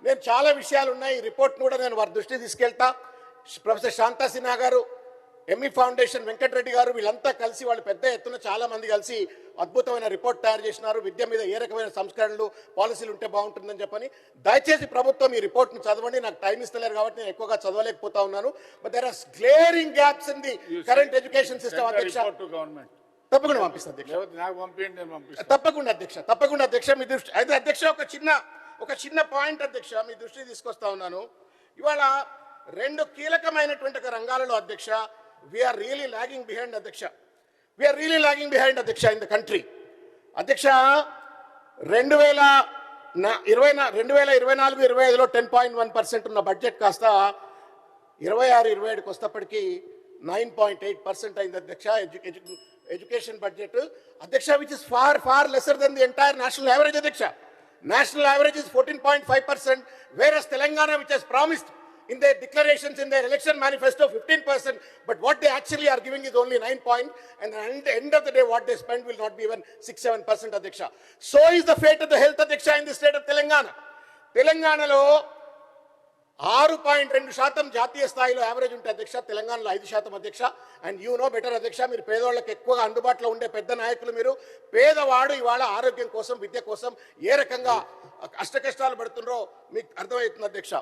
నేను చాలా విషయాలు ఉన్నాయి, ఈ రిపోర్ట్ను కూడా నేను వారి దృష్టికి తీసుకెళ్తా. ప్రొఫెసర్ శాంతా సిన్హా గారు, ఎంఈ ఫౌండేషన్, వెంకటరెడ్డి గారు, వీళ్ళంతా కలిసి వాళ్ళు పెద్ద ఎత్తున చాలా మంది కలిసి అద్భుతమైన రిపోర్ట్ తయారు చేసినారు. విద్య మీద ఏ రకమైన సంస్కరణలు, పాలసీలు ఉంటే బాగుంటుందని చెప్పని. దయచేసి ప్రభుత్వం ఈ రిపోర్ట్ను చదవండి. నాకు టైం ఇస్తలేరు కాబట్టి నేను ఎక్కువగా చదవలేకపోతా ఉన్నాను. But there are glaring gaps in the current education system. అధ్యక్ష, తప్పకుండా పంపిస్తాను అధ్యక్ష. తప్పకుండా అధ్యక్ష, తప్పకుండా అధ్యక్ష. మీ దృష్టి అయితే అధ్యక్ష ఒక చిన్న పాయింట్ అధ్యక్ష మీ దృష్టికి తీసుకొస్తా ఉన్నాను. ఇవాళ రెండు కీలకమైనటువంటి రంగాలలో అధ్యక్ష వీఆర్ రియలీ లాగింగ్ బిహైండ్ అధ్యక్ష. వీఆర్ రియలీ లాగింగ్ బిహైండ్ అధ్యక్ష ఇన్ ద కంట్రీ. అధ్యక్ష 2024-25లో 10.1% ఉన్న బడ్జెట్ కాస్త 26-27కి వస్తప్పటికీ 9.8% అయింది అధ్యక్ష ఎడ్యుకేషన్ బడ్జెట్ అధ్యక్ష, which is far lesser than the entire national average అధ్యక్ష. National average is 14.5%, whereas Telangana, which has promised in their declarations, in their election manifesto, 15%, but what they actually are giving is only 9 point, and at the end of the day, what they spend will not be even 6-7%, Adhyaksha. So is the fate of the health, Adhyaksha, in the state of Telangana. Telangana 6.2% జాతీయ స్థాయిలో average ఉంటే అధ్యక్ష, తెలంగాణలో 5% అధ్యక్ష. And you know better అధ్యక్ష, మీరు పేదవాళ్ళకి ఎక్కువగా అందుబాటులో ఉండే పెద్ద నాయకులు మీరు. పేదవాడు ఇవాళ ఆరోగ్యం కోసం, విద్య కోసం ఏ రకంగా అష్టకష్టాలు పడుతున్నారో మీకు అర్థమవుతుంది అధ్యక్ష.